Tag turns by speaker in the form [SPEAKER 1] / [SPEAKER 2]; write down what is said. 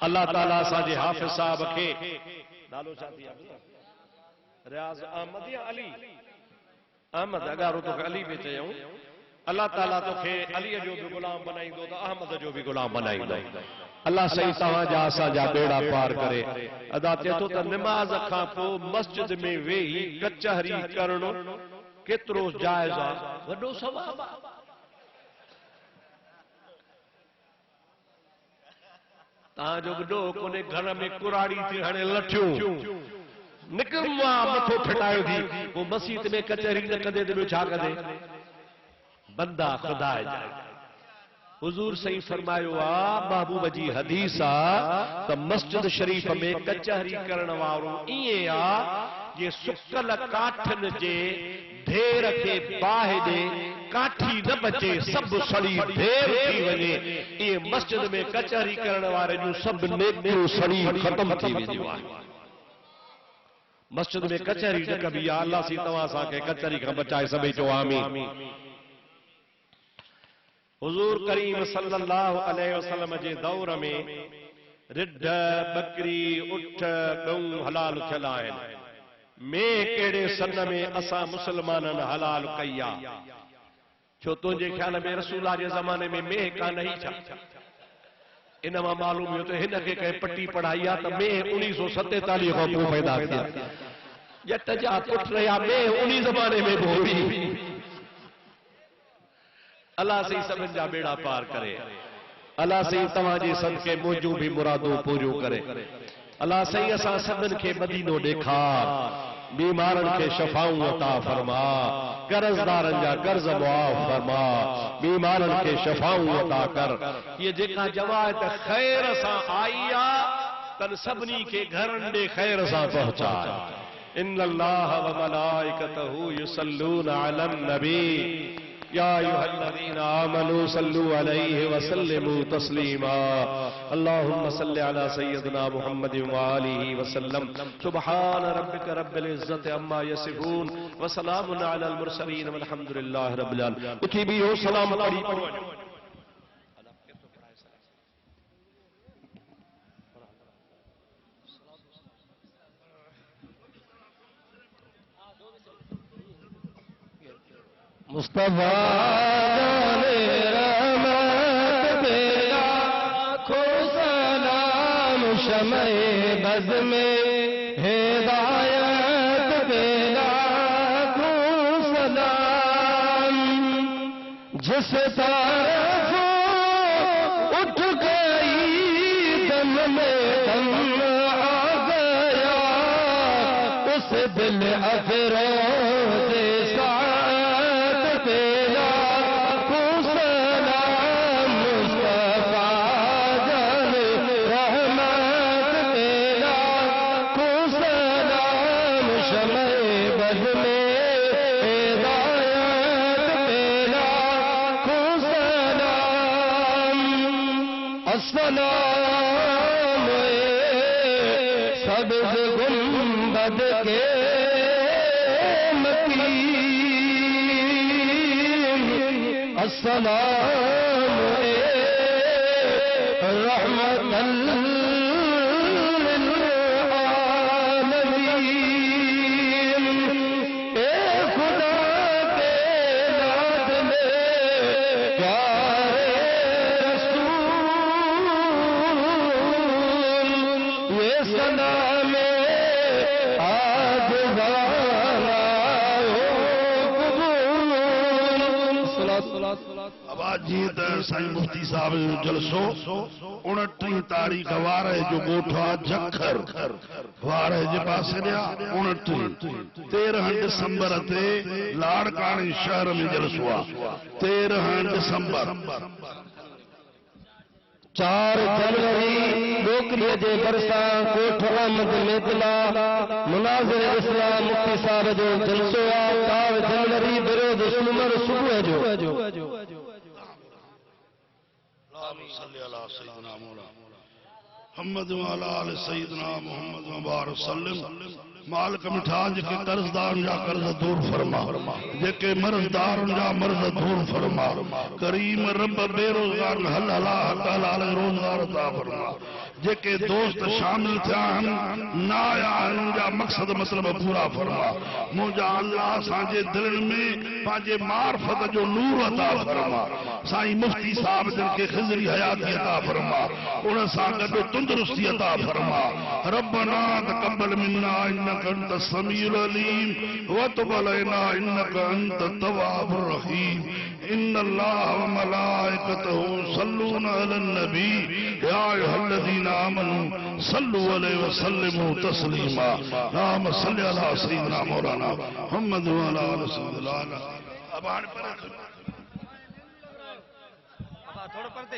[SPEAKER 1] اللہ تعالیٰ ساجے حافظ صاحب کے نالو چاہتی ہے ریاض احمد یا علی احمد اگارو تو علی بھی چاہیوں اللہ تعالیٰ تو کہ علی جو بھی غلام بنائی دو تو احمد جو بھی غلام بنائی دو اللہ صحیح تمہاں جا سا جا بیڑا پار کرے ادا تے تو تا نماز کھا پو مسجد میں وہی کچہری کرنو کترو جائزہ وڈو ثواب تاں جو گڈو کونے گھر میں کراڑی تھی ہنے لٹھیوں نکل ماں متھو پھٹائیو تھی وہ مسجد میں کچہری نہ کدے دے چھا کدے بندہ خدا جائے حضور صحیح فرمایو محبوب جی حدیث تو مسجد شریف میں کچہری کرن وارو ایے یہ سکل کاٹھن جے ڈھیر کے باہ دے کاٹھی نہ بچے سب سڑی ڈھیر تھی ونے یہ مسجد میں کچہری کرن وارے جو سب نیکیوں سڑی ختم تھی ویندیوں مسجد میں کچہری نہ کبھی یا اللہ سی تواں سا کے کچہری کا بچائے سبھی جو آمین حضور کریم صلی اللہ علیہ وسلم جے دور میں رڈ بکری اٹھ گوں حلال کھلائیں میں کیڑے سن میں اسا مسلمانن حلال کیا چھو تنجھے خیال میں رسول اللہ کے زمانے میں کا نہیں چھا انما معلوم ہے تو ہن کے کہیں پٹی پڑھائیا تو میں 1947 کو پو پیدا کیا جٹ جا پٹ رہا میں انہی زمانے میں بھولی اللہ سے سمجھ جا بیڑا پار کرے اللہ سے تمہاجی صدقے موجو بھی مرادو پوجو کرے اللہ سے اسا سبن کے مدینوں دیکھار بیمارن کے شفاؤں عطا فرما قرضدارن جا قرض معاف فرما بیمارن کے شفاؤں عطا کر یہ جکا جماعت خیر سا آئیا تن سبنی کے گھرن دے خیر سا پہنچا ان اللہ و ملائکتہ یصلون علی النبی یا ایوہ الذین آمنوا صلوا علیہ وسلموا تسلیما اللہم صلی علی سیدنا محمد وآلہ وسلم سبحان ربک رب العزت اما یصفون وسلام علی المرسلین والحمدللہ رب العالمین اٹھی بھی ہو سلام پڑھی مصطفیٰ جان رحمت تیرا کھو سلام شمع بز میں ہدایت تیرا کھو سلام جس طرف اٹھ گئی دم میں دم آ گیا اس دل افروز السلام سبز گنبد کے مکین السلام رحمت للعالمین اے خدا کے لادلے پیارے سلام آج والا
[SPEAKER 2] اب آج جیت سائیں مفتی صاحب جلسو 29 تاریخ وارے جو گوٹھا جکھر وارے جے پاسے دیا 29 13 دسمبر تے لاڑکانی شہر میں جلسوا 13 دسمبر
[SPEAKER 1] 4 جنوری ڈوکریے جے برساں کوٹھ احمد میدلا مناظر اسلام مفتی صاحب جو جلسو 4 جنوری بروز سومر صبح جو
[SPEAKER 2] اللہم صلی علی سیدنا مولا محمد وعلی آل سیدنا محمد وبارک وسلم مالک مٹھا جے قرضدار جا قرض دور فرما جے مرضدار جا مرض دور فرما کریم رب بے روزگار حل حلال روزگار عطا فرما جے دوست شامل تھا نا آیا جا مقصد مطلب پورا فرما مجھا اللہ سانجے دلن میں پانجے معرفت جو نور عطا فرما سائیں مفتی صاحب دل کے خضری حیاتی عطا فرما انہیں سانگت تندرستی عطا فرما ربنا تقبل منا انك انت السميع العليم وتب علينا انك انت التواب الرحيم ان الله وملائكته يصلون على النبي يا ايها الذين امنوا صلوا عليه وسلموا تسليما اللهم صل على سيدنا مولانا محمد وعلى ال سيدنا ابا تھوڑا پڑھتے